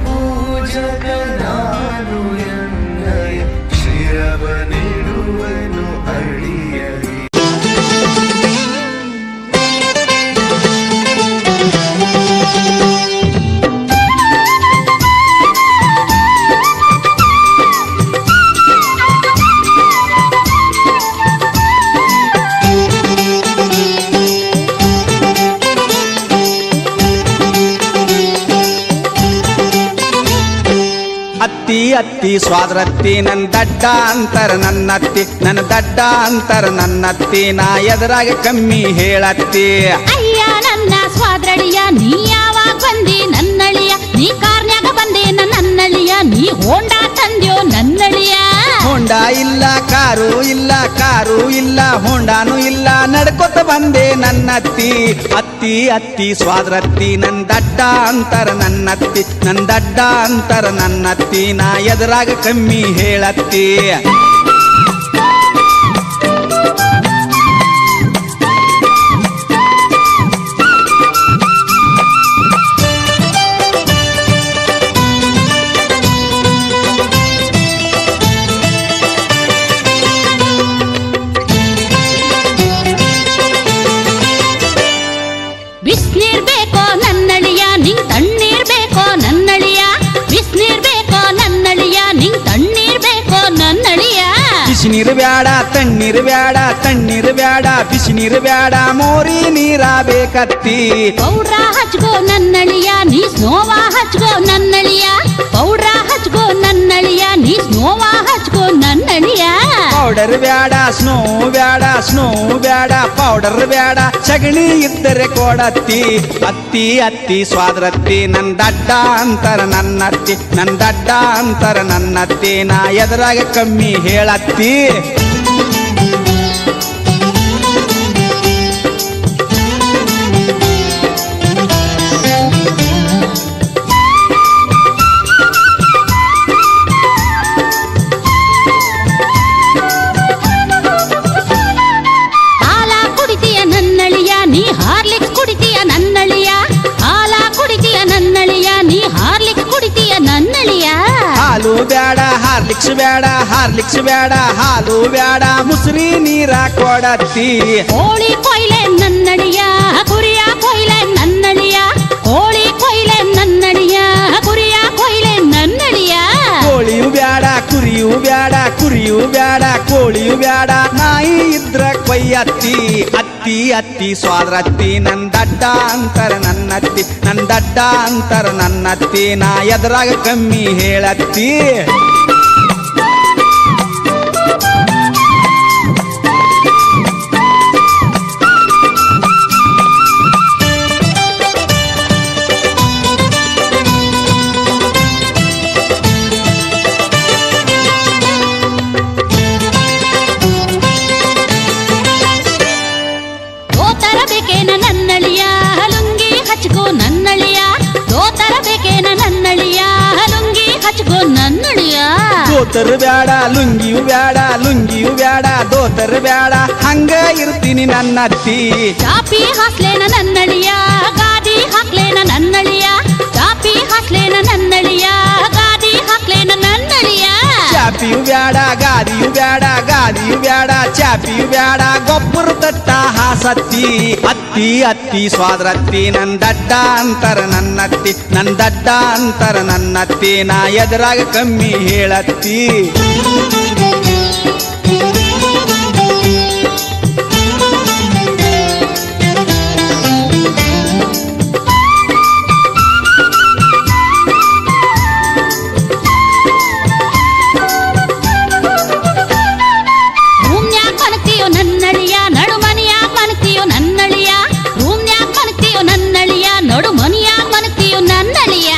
ಪೂಜಕ ನಾನು ಎನ್ನಯ ಶಿರವನಿಡುವನು ಅಡಿಯಲಿ. ಅತ್ತಿ ಅತ್ತಿ ಸ್ವಾದ್ರತ್ತಿ ನನ್ನ ದಡ್ಡ ಅಂತರ ನನ್ನತ್ತಿ, ನನ್ನ ದಡ್ಡ ಅಂತರ ನನ್ನತ್ತಿ, ನಾ ಎದುರಾಗ ಕಮ್ಮಿ ಹೇಳತ್ತಿ. ಅಯ್ಯ ನನ್ನ ಸ್ವಾದ್ರಳಿಯ ನೀ ಯಾವಾಗ ಬಂದಿ ನನ್ನಳಿಯ, ನೀ ಕಾರ್ನ್ಯಾಗ ಬಂದೆ ನನ್ನಳಿಯ, ನೀ ಹೋಂಡಾ ತಂದ್ಯೋ ನನ್ನಳಿಯ. ಹೋಂಡಾ ಇಲ್ಲ ಕಾರು ಇಲ್ಲ, ಕಾರು ಇಲ್ಲ ಹೋಂಡಾನು ಇಲ್ಲ, ನಡ್ಕೊತ ಬಂದೆ ನನ್ನತ್ತಿ. ಅತ್ತಿ ಅತ್ತಿ ಸ್ವಾದ್ರತ್ತಿ ನನ್ನ ದಡ್ಡ ಅಂತರ ನನ್ನತ್ತಿ, ನನ್ನ ದಡ್ಡ ಅಂತರ ನನ್ನತ್ತಿ, ನಾ ಎದುರಾಗ ಕಮ್ಮಿ ಹೇಳತ್ತಿ. ಬಿಸ್ನೀರ್ ಬೇಕೋ ನನ್ನಳಿಯ, ನಿಂಗ್ ತಣ್ಣೀರ್ ಬೇಕೋ ನನ್ನಳಿಯ, ಬಿಸ್ನೀರ್ ಬೇಕೋ ನನ್ನಳಿಯ, ನಿಂಗ್ ತಣ್ಣೀರ್ ಬೇಕೋ ನನ್ನಳಿಯ. ಬಿಸಿ ನೀರು ಬ್ಯಾಡ ತಣ್ಣೀರು ಬ್ಯಾಡ, ತಣ್ಣೀರು ಬ್ಯಾಡ ಬಿಸಿ ನೀರು ಬ್ಯಾಡ, ಮೋರಿ ನೀರ ಬೇಕತ್ತಿ. ಪೌಡ್ರ ಹಚ್ಕೋ ನನ್ನಳಿಯ, ನೀ ಸ್ನೋವಾ ಹಚ್ಕೋ ನನ್ನಳಿಯ, ಪೌಡ್ರ ಹಚ್ಕೋ ನನ್ನಳಿಯ, ನೀ ಸ್ನೋವಾ ಹಚ್ಕೋ ನನ್ನಳಿಯ. ಪೌಡರ್ ಬ್ಯಾಡ ಸ್ನೋ ಬ್ಯಾಡ, ಸ್ನೋ ಬ್ಯಾಡ ಪೌಡರ್ ಬ್ಯಾಡ, ಸಗಣಿ ಇದ್ದರೆ ಕೊಡತ್ತಿ. ಅತ್ತಿ ಅತ್ತಿ ಸ್ವಾದ್ರತ್ತಿ ನನ್ನ ದಡ್ಡ ಅಂತರ ನನ್ನತ್ತಿ, ನನ್ನ ದಡ್ಡ ಅಂತರ ನನ್ನತ್ತಿ, ನಾ ಎದುರಾಗ ಕಮ್ಮಿ ಹೇಳತ್ತಿ. ಹಾಲ ಕುಡಿತೀಯ ನನ್ನಳಿಯ, ನೀ ಹಾರ್ಲಿಕ್ಸ್ ಕುಡಿತೀಯ ನನ್ನಳಿಯ, ಹಾಲ ಕುಡಿತೀಯ ನನ್ನಳಿಯ, ನೀ ಹಾರ್ಲಿಕ್ಸ್ ಕುಡಿತೀಯ ನನ್ನಳಿಯ. ಹಾಲು ಬ್ಯಾಡ ಹಾರ್ಲಿಕ್ಸ್ ಬ್ಯಾಡ, ಹಾರ್ಲಿಕ್ಸ್ ಬ್ಯಾಡ ಹಾಲು ಬ್ಯಾಡ, ಮುಸ್ರಿ ನೀರ ಕೊಡತ್ತಿ. ಕೋಳಿ ಕೊಯ್ಲೆ ನನ್ನಳಿಯ, ಕುರಿಯ ಕೊಯ್ಲೆ ನನ್ನಳಿಯ, ಕೋಳಿ ಕೊಯ್ಲೆ ನನ್ನಳಿಯ, ಕುರಿಯ ಕೊಯ್ಲೆ ನನ್ನಳಿಯ. ಕೋಳಿಯು ಬ್ಯಾಡ ಕುರಿಯು ಬ್ಯಾಡ, ಕುರಿಯು ಬ್ಯಾಡ ಕೋಳಿಯು ಬ್ಯಾಡ, ನಾಯಿ ಇದ್ರ ಕೊಯ್ಯತ್ತಿ. ಅತ್ತಿ ಅತ್ತಿ ಸ್ವಾದ್ರತ್ತಿ ನನ್ನ ದಡ್ಡ ಅಂತರ ನನ್ನತ್ತಿ, ನನ್ನ ದಡ್ಡ ಅಂತರ ನನ್ನತ್ತಿ, ನಾ ಎದುರಾಗ ಕಮ್ಮಿ ಹೇಳತ್ತಿ. ದೋತರ ಬೇಕೇನ ನನ್ನಳಿಯ, ಲುಂಗಿ ಹಚ್ಕೋ ನನ್ನಳಿಯ, ದೋತರ ಬೇಕೇನ ನನ್ನಳಿಯ, ಲುಂಗಿ ಹಚ್ಕೋ ನನ್ನಳಿಯ. ದೋತರ್ ಬ್ಯಾಡ ಲುಂಗಿಯು ಬ್ಯಾಡ, ಲುಂಗಿಯು ಬ್ಯಾಡ ದೋತರ್ ಬ್ಯಾಡ, ಹಂಗ ಇರ್ತೀನಿ ನನ್ನತ್ತಿ. ಚಾಪಿ ಹಾಕ್ಲೇನ ನನ್ನಳಿಯ, ಗಾದಿ ಹಾಕ್ಲೇನ ನನ್ನಳಿಯ, ಚಾಪಿ ಹಾಕ್ಲೇನ ನನ್ನಳಿಯ, ಗಾದಿ ಹಾಕ್ಲೇನ ನನ್ನಳಿಯ. ಚಾಪಿಯು ಬ್ಯಾಡ ಗಾದಿಯು ಬ್ಯಾಡ, ಗಾದಿಯು ಬ್ಯಾಡ ಚಾಪಿಯು ಬ್ಯಾಡ, ಗೊಬ್ಬರ ತಟ್ಟ ಹಾಸತ್ತಿ. ಅತ್ತಿ ಅತ್ತಿ ಸ್ವಾದ್ರತ್ತಿ ನನ್ನ ದಡ್ಡ ಅಂತರ ನನ್ನತ್ತಿ, ನನ್ನ ದಡ್ಡ ಅಂತರ ನನ್ನತ್ತಿ, ನಾ ಎದುರಾಗ ಕಮ್ಮಿ ಹೇಳತ್ತಿ. ರೂಮ್ನ್ಯಾಗ ಮನಕ್ತಿಯೋ ನನ್ನಳಿಯ, ನಡು ಮನಿಯಾಗ ಮನಕ್ತಿಯೋ ನನ್ನಳಿಯ, ರೂಮ್ನ್ಯಾಗ ಮನಕ್ತಿಯೋ ನನ್ನಳಿಯ, ನಡು ಮನಿಯಾಗ ಮನಕ್ತಿಯೋ ನನ್ನಳಿಯ.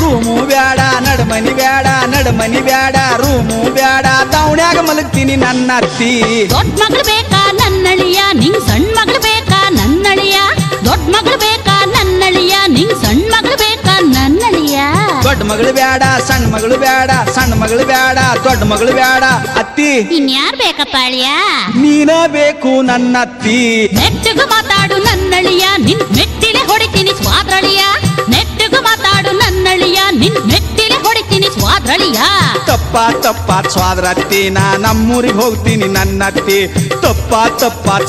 ರೂಮು ಬ್ಯಾಡ ನಡ್ಮನಿ ಬ್ಯಾಡ, ನಡ್ಮನಿ ಬ್ಯಾಡ ರೂಮು ಬ್ಯಾಡ, ದೌಣ್ಯಾಗ ಮಲಗ್ತೀನಿ ನನ್ನತ್ತಿ. ದೊಡ್ಡ ಮಗಳು ಬೇಕಾ ನನ್ನಳಿಯ, ನಿಂಗ್ ಸಣ್ಣ ಮಗಳು ಬೇಕಾ ನನ್ನಳಿಯ, ದೊಡ್ಡ ಮಗಳು ಬೇಕಾ ನನ್ನಳಿಯ, ನಿಂಗ್ ಸಣ್ಣ ಮಗಳು ಬೇಕಾ ನನ್ನಳಿಯ. ದೊಡ್ಡ ಮಗಳು ಬ್ಯಾಡ ಸಣ್ಣ ಮಗಳು ಬ್ಯಾಡ, ಸಣ್ಣ ಮಗಳು ಬ್ಯಾಡ ದೊಡ್ಡ ಮಗಳು ಬ್ಯಾಡ, ಅತ್ತಿ ಇನ್ಯಾರ್ ಬೇಕಪ್ಪ ಅಳಿಯ? ನೀನ ಬೇಕು ನನ್ನತ್ತಿ. ನೆಟ್ಟಗ ಮಾತಾಡು ನನ್ನಳಿಯ, ನಿನ್ ಮೆಟ್ಟಿಲೆ ಹೊಡಿತೀನಿ ಸ್ವಾದ್ರಳಿಯ, ನೆಟ್ಟಗ ಮಾತಾಡು ನನ್ನಳಿಯ, ನಿನ್ ಸ್ವಾದ್ರಳಿಯ ತಪ್ಪ ಸ್ವಾದ್ರತ್ತಿ ನಾ ನಮ್ಮೂರಿಗೆ ಹೋಗ್ತೀನಿ ನನ್ನತ್ತಿ ತಪ್ಪ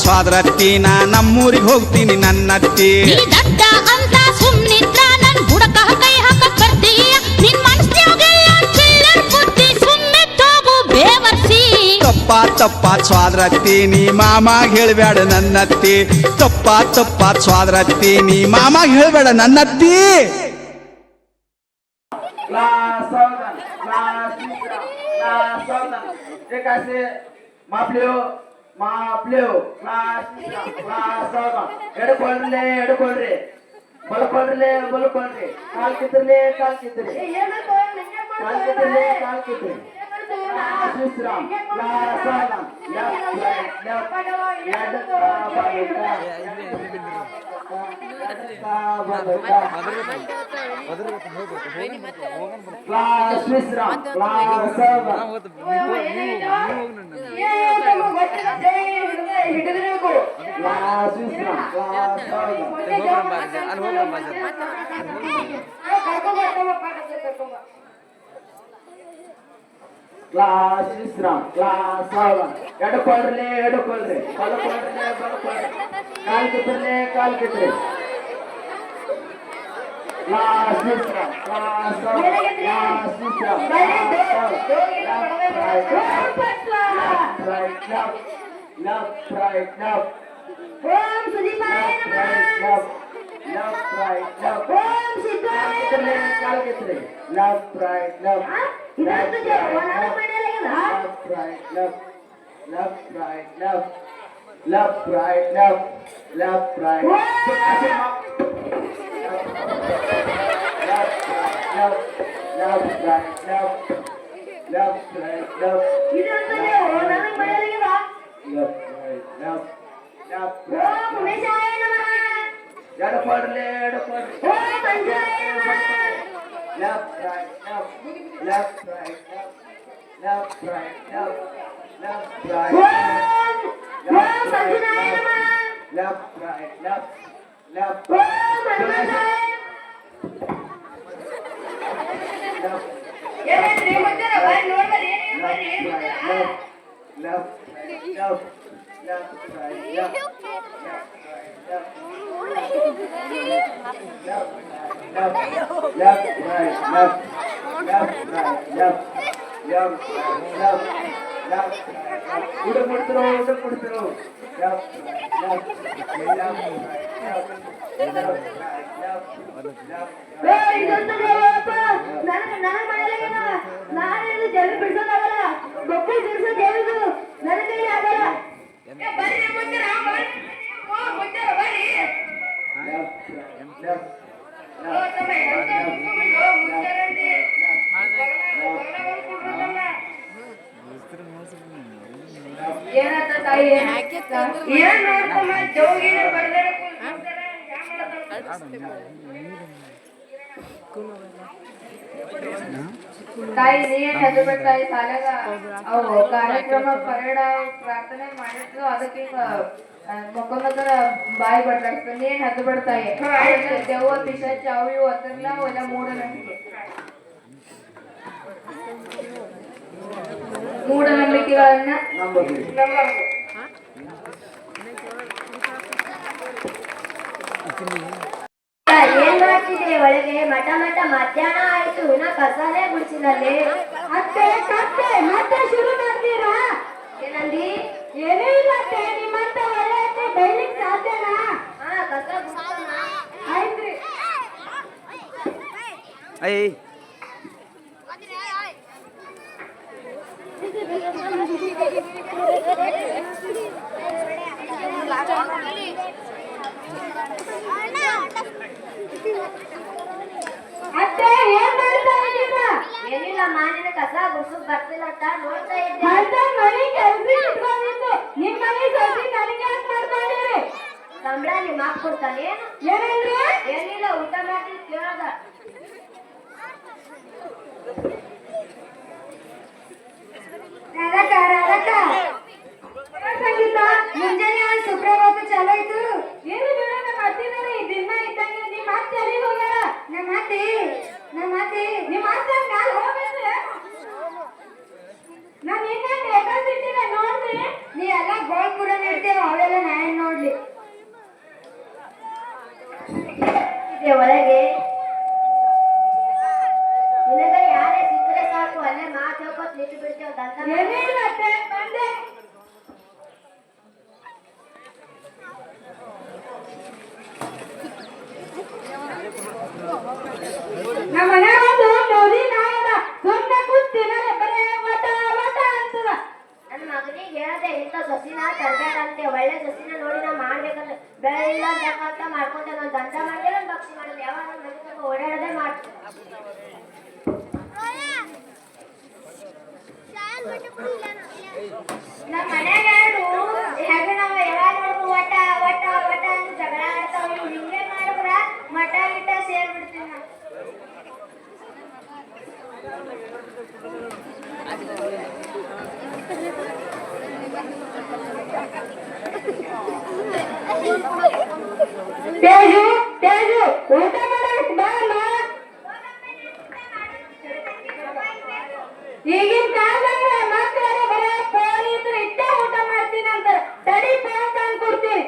ಸ್ವಾದ್ರತ್ತಿ ನಾ ನಮ್ಮೂರಿಗೆ ಹೋಗ್ತೀನಿ ನನ್ನತ್ತಿ ನೀ ದಡ್ಡ ಅಂತ ಸುಮ್ನಿದ್ರ ನನ್ ಬುಡಕ ಕೈ ಹಾಕಕ್ ಬರ್ತೀಯ ನಿನ್ ಮನಸ್ನ್ಯಾಗೆಲ್ಲ ಚಿಲ್ಲರ್ ಬುದ್ಧಿ ಸುಮ್ಮನೆ ತೋಗು ಬೇವರ್ಸಿ ತಪ್ಪ ಸ್ವಾದ್ರತ್ತಿ ನೀ ಮಾಮಾಗ್ ಹೇಳ್ಬೇಡ ನನ್ನತ್ತಿ ತಪ್ಪ ಸ್ವಾದ್ರತ್ತಿ ನೀ ಮಾಮಾಗ್ ಹೇಳ್ಬೇಡ ನನ್ನತ್ತಿ Kelas Sultan, kelas Mitra, kelas Sultan. Dikasih maaf Leo, kelas Mitra, kelas Sultan. Edu kolre, kal kitri. Kal kitri. Kelas Mitra, kelas Sultan. Kelas Wisram, kelas Sabar. Kelas Wisram, kelas Kelas Wisram, kelas Sabar. Edu kolre. Kal kitri. Kelas Wisram, kelas Sabar. Kelas Wisram, left, right, left. Om Sudipaya Namah. Left, right, left. Om Siddhaya Namah. Kal kitri. Left, right, left. इधर तो जो वनाला पड़े लेकिन हाँ Left, right, left. Left, right, left. Left, right, left. Left, right. Left, right, left. Left, right, left. इधर तो जो वनाला पड़े लेकिन हाँ Left, right, left. Left, ओम right, left. उमेशाय नमः Edu kolre. ओम मंजुळाय नमः Left, right, left. Left, right, left. Left, right, left. Left, right, ओम left. ओम मंजुळाय नमः Left, right, left. Left, ओम मंजुळाय left. ये रे मध्य रे भाई नोट कर ये Left, right, left. Left, right, left. Left, right, left. Left, right, left. Left, right, left. Left, right, udah muter. Left, left. Left, ए इधर तो जो वापा नाना पड़े लेकिन नाना ये जल्दी पिड़सो लगला बक्कू पिड़सो जेलू नाना कहीं आ गया ए बड़ी रे मुझे राम बड़ी ओ मुझे बड़ी ओ तमे ಏನಂತ ತಾಯಿ ಏನ್ ನೋಡ್ಕೊಂಡ ಜೋಗಿನ ಬರ್ದರೆ ತಾಯಿ ನೀನ್ ಹೆದ್ದು ಬಿಡ್ತಾಯಿ ಸಾಲಾಗ ಅವು ಕಾರ್ಯಕ್ರಮ ಪರೇಡ ಪ್ರಾರ್ಥನೆ ಮಾಡಿದ್ರು ಅದಕ್ಕೆ ಮೊಕ್ಕಮದರ ಬಾಯಿ ಬಡ್ಲಾಡ್ತ ನೀನ್ ಹೆದ್ದು ಬಿಡ್ತಾಯಿ ದೆವ್ವ ಪಿಶಾಚಿ ಅವು ಇವು ಅದೆಲ್ಲ ಅವೆಲ್ಲ ಮೂಢನಂಬಿಕೆಗಳನ್ನ ನಂಬಬೇಕು ಏನ್ ಮಾಡ್ತಿದ್ರಿ ಒಳಗೆ ಮಠ ಮಧ್ಯಾಹ್ನ ಆಯ್ತು ಇನ್ನ ಕಸಾಲೆ ಗುಡಿಸಿದಲ್ಲಿ ಅತ್ತೆ ಕತ್ತೆ ಮತ್ತೆ ಶುರು ಮಾಡ್ತೀರಾ ಏನಂದಿ ಏನೂ ಇಲ್ಲ ಅತ್ತೆ ನಿಮ್ಮಂತ ಒಳ್ಳೆ ಅತ್ತೆ ಬೈಲಿಕ್ ಸಾಧ್ಯನಾ ಹಾ ಕಸ ಗುಡ್ಸೋಣ. ಆಯ್ತ್ರಿ ಅತ್ತೆ ಏನ್ ಮಾಡ್ತಾ ಇದ್ದೀರಾ ಏನಿಲ್ಲ ಮಾನಿನ ಕಸ ಗುಡ್ಸಕ್ ಬರ್ತಿಲ್ಲ ಅಂತ ನೋಡ್ತಾ ಇದ್ದೆ ಅತ್ತೆ ಮನೆ ಕೆಲ್ಸ ಇಟ್ಕೊಂಡಿತ್ತು ನಿಮ್ ಮನೆ ಸಸಿ ನನಗೆ ಯಾಕೆ ಮಾಡ್ಕೊಂಡಿರಿ ಸಂಬಳ ನಿಮ್ಮ ಅಪ್ಪ ಕೊಡ್ತಾನೆ ಏನು ಏನಂದ್ರೆ ಏನಿಲ್ಲ ಊಟ ಮಾಡಿ ಕೇಳೋದ ರಾಧಕ ಸಂಗೀತ ಮುಂಜಾನೆ ಒಂದು ಸುಪ್ರಭಾತ ಚಲೋ ಇತ್ತು ಏನು ಬಿಡ ನಮ್ಮ ಅತ್ತಿದಾರೆ ದಿನ ಇದ್ದಂಗೆ ನಿಮ್ಮ ಅತ್ತೆ ಎಲ್ಲಿಗೆ ಹೋಗ್ಯಾರ ನಮ್ಮ ಅತ್ತೆ ನಿಮ್ಮ ಅತ್ತೆ ಮ್ಯಾಲ ಹೋಗ್ಬೇಕು ನಮ್ಮ ಮನ್ಯಾಗ ಒಂದು ಮೋದಿ ನಾಯದ ಸುಮ್ಮನೆ ಕೂತಿನಲ್ಲ ಬರೇ ವಟ ವಟ ಅಂತದ. ನನ್ನ ಮಗನಿಗೆ ಹೇಳ್ದೆ ಇಂಥ ಸಸಿನ ತರಬೇಕಂತೆ, ಒಳ್ಳೆ ಸಸಿನ ನೋಡಿ ನಾ ಮಾಡ್ಬೇಕಂತ ಬೆಳೆಲ್ಲ ಅಂತ ಮಾಡ್ಕೊಂಡೆ. ನಾನು ದಂಡ ಮಾಡಿದ್ರೆ ಒಂದು ಭಕ್ತಿ ಮಾಡೋದು, ಯಾವಾಗ ನನ್ನ ಮನೆ ಓಡಾಡೋದೇ ಮಾಡ್ತೀನಿ. ನಮ್ಮ ಮನ್ಯಾಗ ಹೇಗೆ ನಾವು ಯಾವಾಗ ನೋಡ್ದು ವಟ ವಟ ವಟ ಅಂತ ಜಗಳ ಆಡ್ತಾವ. ನೀವು ಹಿಂಗೆ ಮಾಡಿದ್ರ ಮಠ ಗಿಟ ಸೇರ್ಬಿಡ್ತೀವಿ ನಾವು. ತೇಜು ತೇಜು ಊಟ ಮಾಡಕ್ ಬಾರಮ್ಮ. ಈಗಿನ ಕಾಲದಾಗ ಮಕ್ಕಳೆಲ್ಲ ಬರೇ ಫೋನ್ ಇದ್ರೆ ಇಟ್ಟೇ ಊಟ ಮಾಡ್ತೀನಿ ಅಂತಾರೆ. ತಡಿ ಫೋನ್ ತಂದು ಕೊಡ್ತೀನಿ.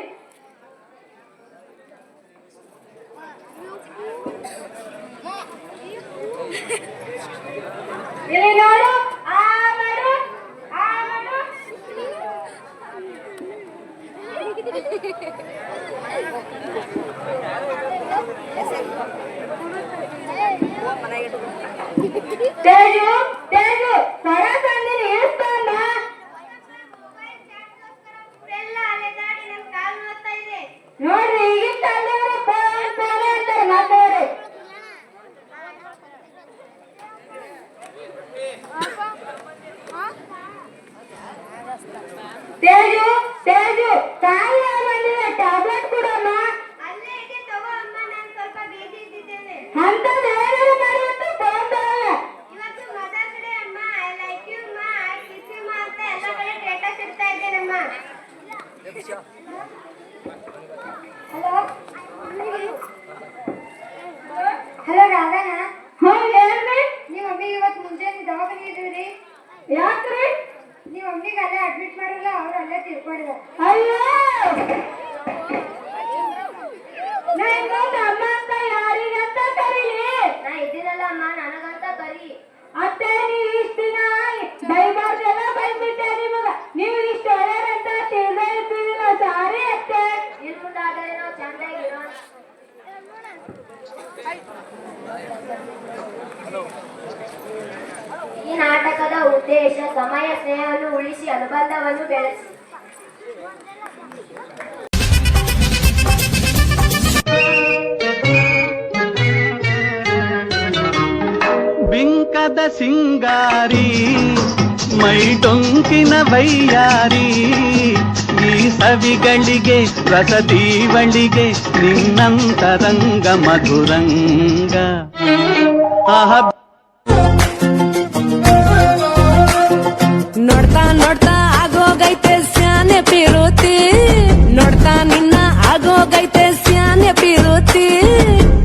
ಇಲ್ಲಿ ನೋಡು, ಆ ಮಾಡು, ಆ ಮಾಡು. ತೇಜು ತೇಜು ಹೊರ ತಂದಿನಿ ಇರ್ತಾನ. ನೋಡ್ರಿ ಈಗಿನ ಕಾಲದವರು ಫೋನ್ ಫೋನ್ ಅಂತಾರೆ ಮಾತಾಡಿ. ತೇಜು ತೇಜು ಕಾಲ ಬಂದಿದೆ, ಟ್ಯಾಬ್ಲೆಟ್ ಕೊಡಮ್ಮ. ಅಲ್ಲೇ ಇದೆ ತಗೋ ಅಮ್ಮ, ನಾನು ಸ್ವಲ್ಪ ಬೇದಿ ಇದ್ದಿದ್ದೇನೆ. ಅಂತದ್ ಏನಾದ್ರು ಮಾಡಿತ್ತು ಫೋನ್ ತಗೊಳ್ಳ. ಇವತ್ತು ಮದರ್ ಡೇ ಅಮ್ಮ, ಐ ಲೈಕ್ ಯು ಅಮ್ಮ, ಐ ಕಿಸ್ ಯು ಅಮ್ಮ ಅಂತ ಎಲ್ಲ ಕಡೆ ಸ್ಟೇಟಸ್ ಇಡ್ತಾ ಇದ್ದೇನಮ್ಮ. Hello hello ರಾಧನ. ಹ್ಞೂ ಹೇಳ್ರಿ. ನಿಮ್ಮ ಮಮ್ಮಿಗೆ ಇವತ್ತು ಮುಂಜಾನೆ ದವಾಖಾನೆ ಇದ್ದೀರಿ. ಯಾಕ್ರಿ? ನಿಮ್ಮ ಮಮ್ಮಿಗೆ ಅಲ್ಲೇ ಅಡ್ಮಿಟ್ ಮಾಡಿಲ್ಲ, ಅವ್ರು ಅಲ್ಲೇ ತೀರ್ಕೊಂಡಿದ್ದಾರೆ. ಅಯ್ಯೋ ನಾ ಇನ್ನೊಂದು ಅಮ್ಮ ಅಂತ ಯಾರಿಗಂತ ಕರೀಲಿ? ನಾ ಇದ್ದೀನಲ್ಲ ಅಮ್ಮ, ನನಗಂತ ಕರಿ. ಅತ್ತೆ ನೀವು ಇಷ್ಟು ದಿನ ಬೈಬಾರ್ದೆಲ್ಲ ಬೈದ್ಬಿಟ್ಟೆ ನಿಮಗ. ನೀವು ಇಷ್ಟು ಒಳ್ಳೆಯದಂತ ತಿಳಿದೇ ಇರ್ತೀವಿಲ್ಲ. ಸಾರಿ ಅತ್ತೆ. ಇನ್ನು ಮುಂದಾದರೆ ನಾವು ಚಂದಾಗಿರೋಣ. ಈ ನಾಟಕದ ಉದ್ದೇಶ ಸಮಯ ಸ್ನೇಹವನ್ನು ಉಳಿಸಿ ಅನುಬಂಧವನ್ನು ಬೆಳೆಸಿ. ಬಿಂಕದ ಸಿಂಗಾರಿ ಮೈ ಡೊಂಕಿನ ವೈಯಾರಿ, ಈ ಸವಿಗಳಿಗೆ ರಸದೀವಳಿಗೆ ನಿನ್ನಂತರಂಗ ಮಧುರಂಗ. ಆಹ ನೋಡ್ತಾ ನೋಡ್ತಾ ಆಗೋಗೈತೆ ಸ್ಯಾನೆ ಪಿರುತಿ, ನೋಡ್ತಾ ನಿನ್ನ ಆಗೋಗೈತೆ ಸ್ಯಾನೆ ಪಿರುತಿ.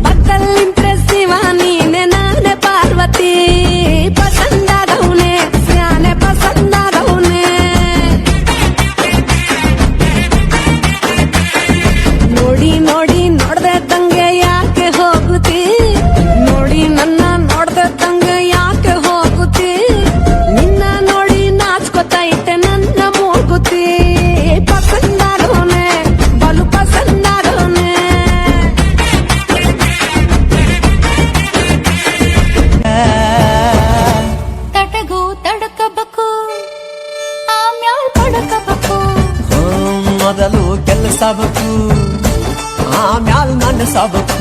ಪಕ್ಕಲ್ಲಿಂತ್ರೆ ಶಿವ ನೀನೆ ನಾನೇ ಪಾರ್ವತಿ. ಪಸಂದಾಗವ್ನೆ ಸ್ಯಾನೆ ಪಸಂದಾಗವ್ನೆ. ನೋಡಿ ನೋಡಿ ನೋಡ್ದಂಗೆ ಯಾಕೆ ಹೋಗುತ್ತಿ, ನೋಡಿ ನನ್ನ ನೋಡ್ದಂಗೆ ಯಾಕೆ ಹೋಗುತ್ತಿ. ನಿನ್ನ ನೋಡಿ ನಾಚ್ಕೊತೈತೆ ನನ್ನ ಮೂಗುತಿ. ಪಸಂದಾಗವ್ನೆ ಬಲು ಪಸಂದಾಗವ್ನೆ. ತಟಗೂ ತಡಕಬೇಕು, ಆಮ್ಯಾಲ್ ಪಡಕಬೇಕು. ಮೊದಲು ಕೆಲಸಬೇಕು, ಆಮ್ಯಾಲ್ ಮನಸಬೇಕು.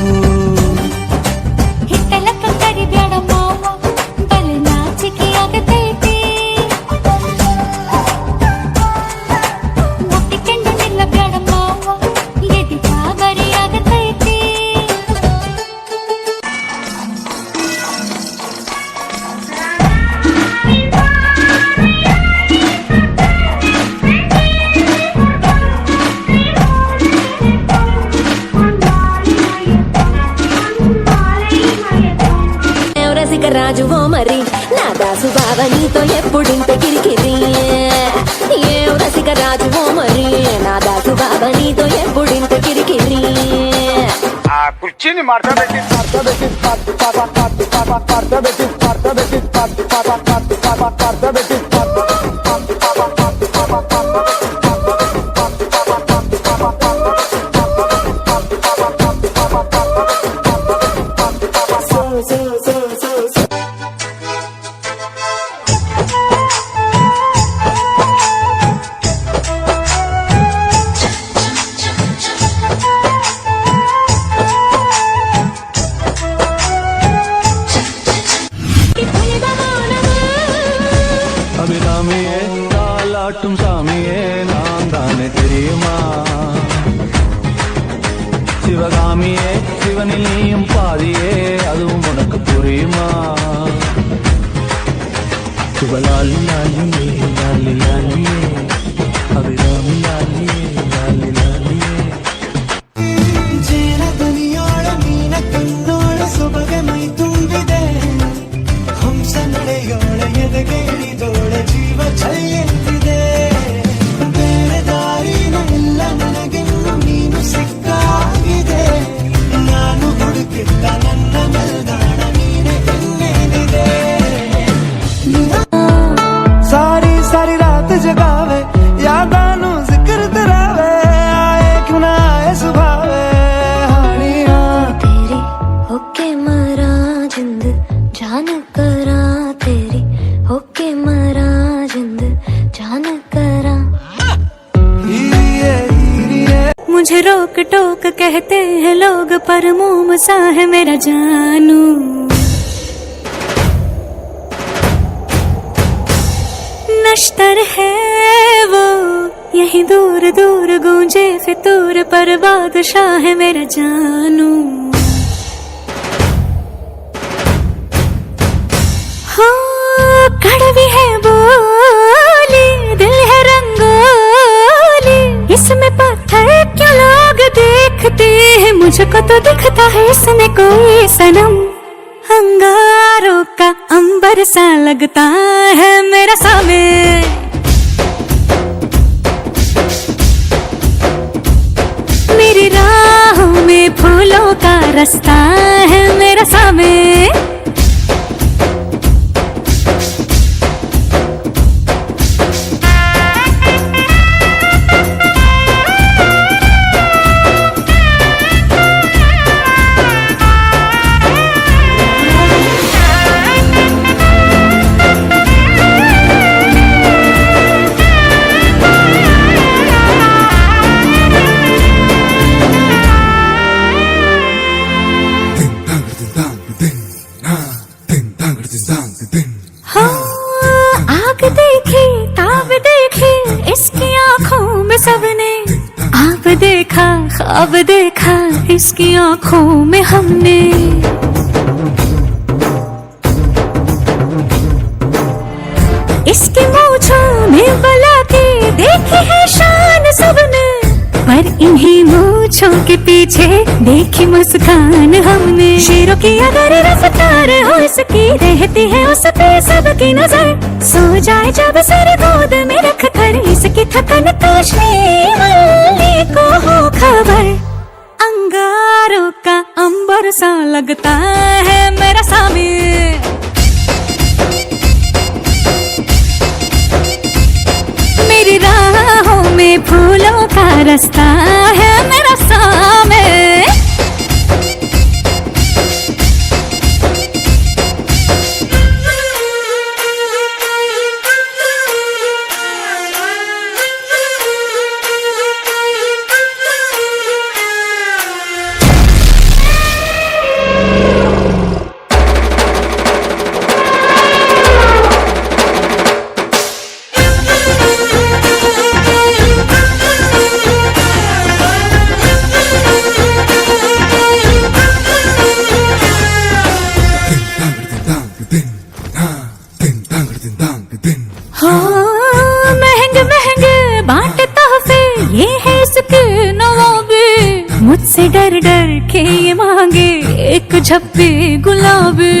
ಹಿಟ್ಟಲಕ್ಕ ಕರಿಬ್ಯಾಡ ಮಾವ, ಬಲೆ ನಾಚಿಕೆ ಆಗತೈತಿ. ಮುಟ್ಟಿಕೊಂಡು ನಿಲ್ಲಬ್ಯಾಡ ಮಾವ, ಎದಿ ಗಾಬರಿ ಆಗತೈತಿ. రసిక రాజు ఓ మరి నా దాసు బావ నీతో ఎప్పుడింత కిరికిరి. ఏ రసిక రాజు ఓ మరి నా దాసు బావ నీతో ఎప్పుడింత కిరికిరి. ಆ ಕುರ್ಚಿನಿ ಮಾಡ್ಕೋಬೇಕಿತ್ತು సో காட்டும் சாமியே நான் தானே தெரியுமா? சிவகாமியே சிவனில் நீயும் பாதியே, அதுவும் உனக்கு புரியுமா? சிவலாலி லாலியே லாலி லாலியே, அபிராமி லாலியே லாலி லாலியே. ಜೇನ ದನಿಯೋಳ ಮೀನ ಕಣ್ಣೋಳ ಸೊಬಗೆ ಮೈ ತುಂಬಿದೆ, ಹಂಸ ನಡೆಯೋಳ ಎದೆಗೆ ಇಳಿದೋಳ ಜೀವ ಚೆಲ್ಲಿದೆ. ಬೇರೆ ದಾರಿನ ಇಲ್ಲ ನನಗೆನ್ನು ನೀನು ಸಿಕ್ಕಾಗಿದೆ, ನಾನು ಹುಡುಕಿದ್ದ ನನ್ನ ನಿಲ್ದಾಣ ನೀನೆ ಇನ್ನೇನಿದೆ. सारी सारी रात जगावे यादानू जिक्र तेरावे, आए क्यों ना आए सुभावे हानियां तेरी होके मरा जिंद जान करा, तेरी होके मरा जिंद जान करा। मुझे रोक टोक कहते हैं लोग, पर मोम सा है मेरा जानू। नश्तर है वो यहीं दूर दूर गूंजे फितूर, पर बादशाह है मेरा जानू। हो कड़वी है बोली, दिल है रंगोली, इसमें पत्थर क्यों लोग देखते हैं, मुझको तो दिखता है इसमें कोई सनम। अंगारों का अंबर सा लगता है मेरा सामे, मेरी राहों में फूलों का रास्ता है मेरा सामे। आग देखी ताब देखी इसकी आँखों में सबने, आप देखा ख्वाब देखा इसकी आँखों में हमने। इसकी मूंछों में बला के देखी है शान सबने, पर इन्हीं मूंछों के पीछे देखी मुस्कान हमने। शेरों की अगर रफ्तार हो इसकी, रहती है उस पे सबकी नजर, सो जाए जब सर गोद में रख कर, इसकी थकन काशनी को हो खबर। अंगारों का अंबर सा लगता है मेरा सामी, मेरी राहों में फूलों का रास्ता है मेरा सामे। महंगे महंगे बांटे तोहफे ये है इसके नवाबे, मुझसे डर डर के ये मांगे एक झप्पी गुलाबी।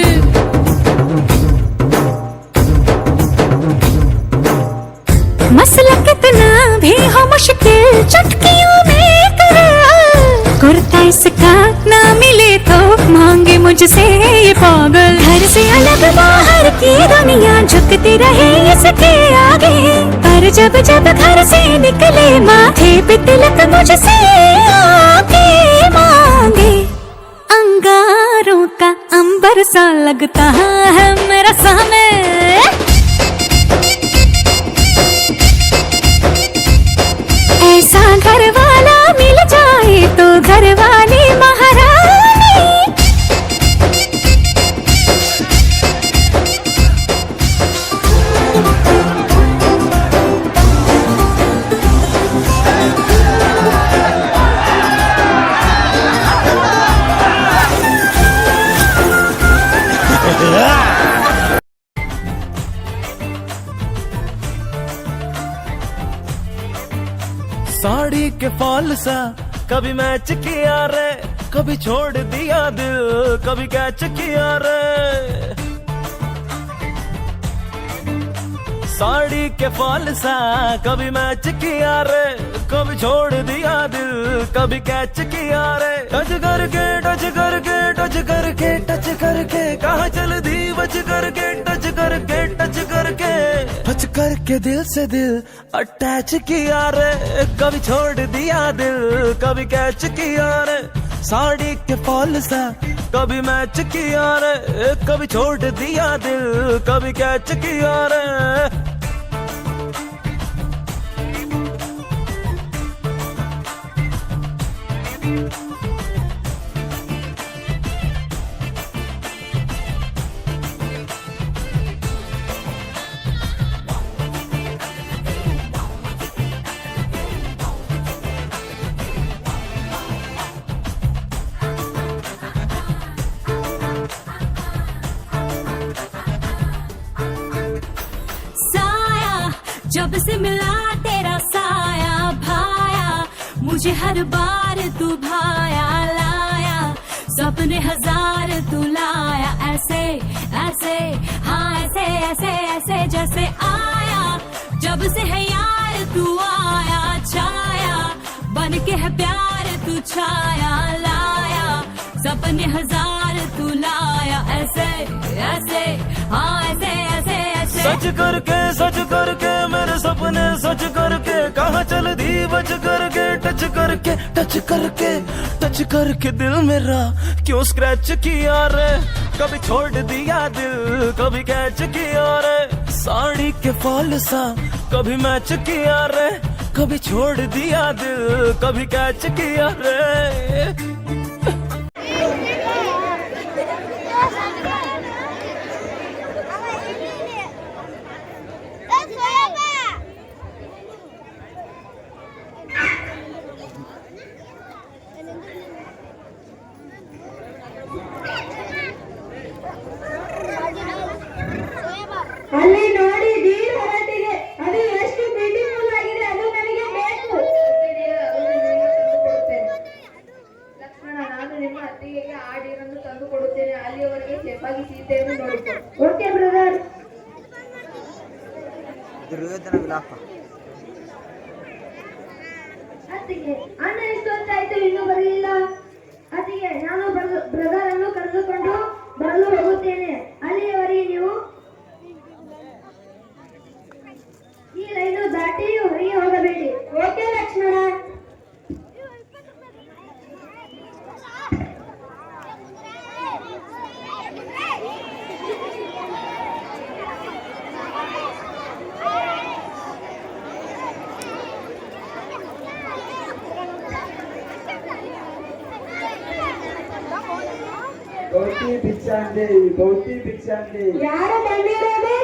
मसला कितना भी हो मुश्किल चुटकियों में करार, कुर्ता इसका ना मिले तो मांगे मुझसे ये पागल। घर से अलग बाहर की दुनिया झुकती रहे इसके आगे, पर जब जब घर से निकले माथे पे तिलक मुझसे आके मांगे। अंगारों का अंबर सा लगता है मेरा सामे, ऐसा घर वाला मिल जाए तो घर वाली महारानी। साड़ी के फॉल सा कभी मैच किया रे, कभी छोड़ दिया दिल, कभी कैच किया रे। साड़ी के फॉल सा कभी मैच किया रे, कभी छोड़ दिया दिल, कभी कैच किया रे। टच करके टच करके टच करके टच करके कहाँ चल दी बच करके, टच करके टच करके टच करके दिल से दिल अटैच किया रे, कभी छोड़ दिया दिल, कभी कैच किया रे। साड़ी के फॉल सा कभी मैच किया रे, कभी छोड़ दिया दिल, कभी कैच किया रे। जब से मिला तेरा साया भाया, मुझे हर बार तू भाया लाया, सपने हजार तू लाया, ऐसे ऐसे हाँ ऐसे ऐसे ऐसे जैसे आया। जब से है यार तू आया, छाया बन के है प्यार तू छाया लाया, सपने हजार तू लाया, ऐसे ऐसे हाँ ऐसे ऐसे ऐसे। सच करके मेरे सपने सच करके कहाँ चल दी बच करके, टच करके टच करके टच करके दिल मेरा क्यों स्क्रैच किया रे, कभी छोड़ दिया दिल, कभी कैच किया रे। साड़ी के फॉल सा कभी मैच किया रे, कभी छोड़ दिया दिल, कभी कैच किया रे। ಅಲ್ಲಿ ನೋಡಿ ದೀರ್ ಹೊರಟಿಗೆ ಅದು ಎಷ್ಟು ಬ್ಯೂಟಿಫುಲ್ ಆಗಿದೆ, ಅದು ನನಗೆ ಬೇಕು. ಲಕ್ಷ್ಮಣ, ನಾನು ನಿಮ್ಮ ಅತ್ತಿಗೆಗೆ ಆಡಿರನ್ನು ತಂದು ಕೊಡುತ್ತೇನೆ, ಅಲ್ಲಿಯವರೆಗೆ ಸೇಫಾಗಿ ಸೀತೆಯನ್ನು ನೋಡಿಕೊ. Okay brother. ಅತ್ತಿಗೆ, ಅಣ್ಣ ಎಷ್ಟು ಹೊತ್ತಾಯ್ತು ಇನ್ನೂ ಬರಲಿಲ್ಲ? ಅತ್ತಿಗೆ, ನಾನು ಬ್ರದರ್ ಅನ್ನು ಕರೆದುಕೊಂಡು ಬರಲು ಹೋಗುತ್ತೇನೆ, ಅಲ್ಲಿಯವರೆಗೆ ನೀವು ಈ ಲೈನು ದಾಟಿ ಹೊರಗೆ ಹೋಗಬೇಡಿ. ಓಕೆ ಲಕ್ಷ್ಮಣ. ಗೌತಿ ಭಿಕ್ಷಾಂತಿ, ಗೌತಿ ಭಿಕ್ಷಾಂತಿ, ಯಾರು ಬಂದಿರೋದು?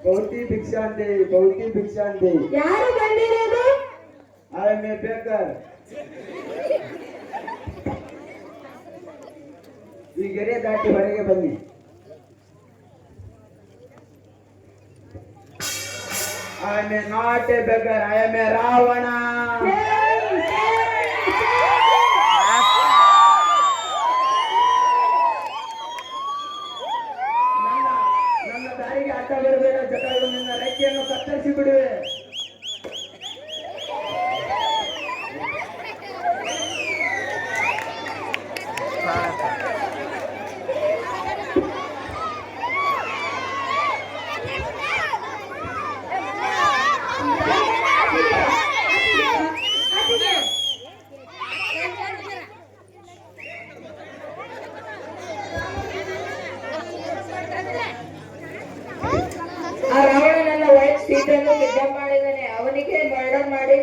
ಗೌತಿ ಭಿಕ್ಷಾಂತಿ, ಗೌತಿ ಭಿಕ್ಷಾಂತಿ. ಯಾರು ಬಂದಿರೋದು? I am A baker. ಈ ಗೆರೆ ದಾಟಿ ಹೊರಗೆ ಬನ್ನಿ. I am A not A baker, I am A Ravana. ನನ್ನ ದಾರಿಗೆ ಆಟ ಬರಬೇಡ ಜಟಾಗಳು, ನಿನ್ನ ರೆಕ್ಕೆಯನ್ನು ಕತ್ತರಿಸಿ ಬಿಡುವೆ. ಆ ರಾವಣ ನನ್ನ ವೈಫ್ ಸೀತೆಯನ್ನು ಕಿಡ್ನಾಪ್ ಮಾಡಿದ್ದಾನೆ, ಅವನಿಗೆ ಮರ್ಡರ್ ಮಾಡಿ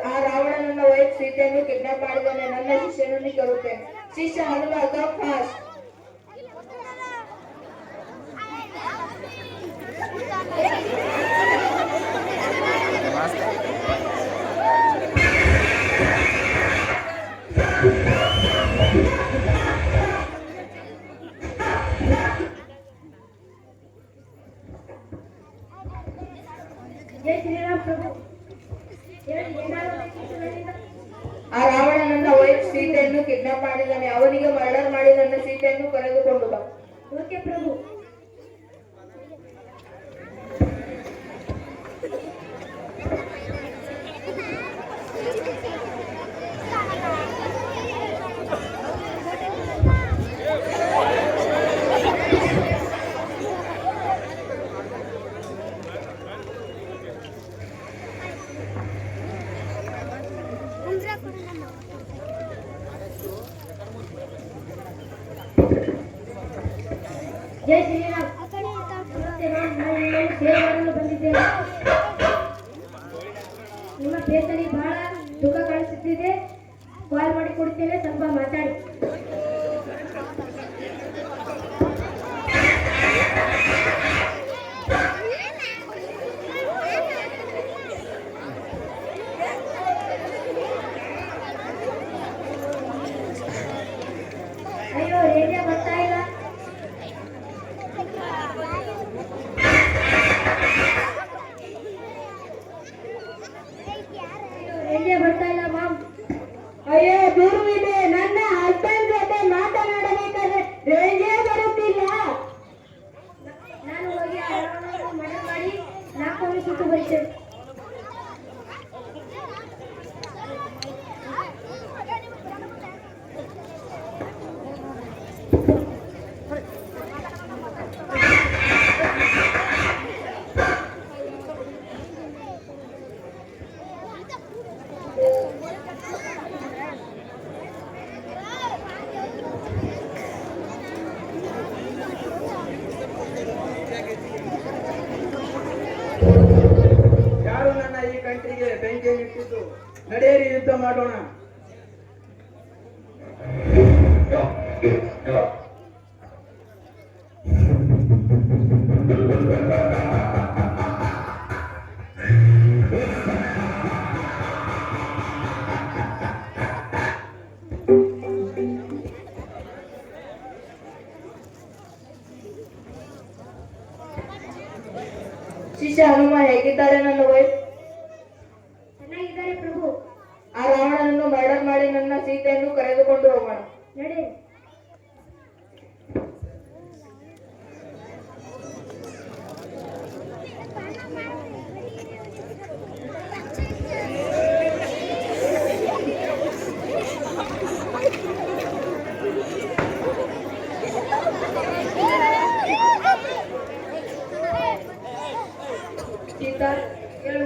ಆ ರಾವಣ ನನ್ನ ವೈಫ್ ಸೀತೆಯನ್ನು ಕಿಡ್ನಾಪ್ ಮಾಡಿದ್ದಾನೆ, ನನ್ನ ಶಿಷ್ಯನನ್ನು ಕೇಳುತ್ತೇನೆ. ಶಿಷ್ಯ ಹನುಮ, ಫಾಸ್ಟ್. ಕಿಡ್ನಾಪ್ ಮಾಡಿದ್ದಾನೆ, ಅವನಿಗೆ ಮರ್ಡರ್ ಮಾಡಿ ನನ್ನ ಸೀತೆಯನ್ನು ಕರೆದುಕೊಂಡು ಬಾ. ಓಕೆ ಪ್ರಭು. ಜೈ ಶ್ರೀರಾಮ್. ನಮಸ್ತೆ ಮ್ಯಾಮ್, ನಾನು ನಿಮ್ಮನ್ನು ಸೇವೆ ಮಾಡಲು ಬಂದಿದ್ದೇನೆ. ನಿಮ್ಮ ಫೇಸಲ್ಲಿ ಬಹಳ ದುಃಖ ಕಾಣಿಸುತ್ತಿದೆ. ಕಾಲ್ ಮಾಡಿ ಕೊಡ್ತೇನೆ, ಸ್ವಲ್ಪ ಮಾತಾಡಿ. ಅಯ್ಯೋ, ರೇಡಿಯೋ ಬರ್ತಾ ಇಲ್ಲ. ರೇಡಿಯೋ ಬರ್ತಾ ಇಲ್ಲ ಮ್ಯಾಮ್. ಅಯ್ಯೋ ಗುರುವಿದೆ, ನನ್ನ ಹಸ್ಬೆಂಡ್ ಜೊತೆ ಮಾತನಾಡಬೇಕಾದ್ರೆ ರೇಡಿಯೋ ಬರುತ್ತಿಲ್ಲ. ನಾನು ಹೋಗಿ ಅವರನ್ನು ಮರ್ಡರ್ ಮಾಡಿ 4 ಸುಟ್ಟು ಬರ್ತೇನೆ. ಯಾರು ನನ್ನ ಈ ಕಂಟ್ರಿಗೆ ಬೆಂಕಿಯನ್ನು ಇಟ್ಟಿದ್ದು? ನಡೆಯಿರಿ, ಯುದ್ಧ ಮಾಡೋಣ. ಶಿಷ್ಯ ಹನುಮ ಹೇಗಿದ್ದಾರೆ ನನ್ನ ವೈಫ್? ಚೆನ್ನಾಗಿದ್ದಾರೆ ಪ್ರಭು. ಆ ರಾವಣನನ್ನು ಮರ್ಡರ್ ಮಾಡಿ ನನ್ನ ಸೀತೆಯನ್ನು ಕರೆದುಕೊಂಡು ಹೋಗೋಣ. ನಡೆ. ಸೀತಾ, ಹೇಳು.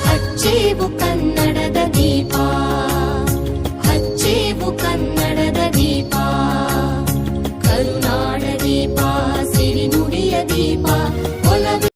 ಹಚ್ಚೇವು ಕನ್ನಡದ ದೀಪ, ಹಚ್ಚೇವು ಕನ್ನಡದ ದೀಪ, ಕರುನಾಡ ದೀಪ, ಸಿರಿನುಡಿಯ ದೀಪ, ಒಲವೇ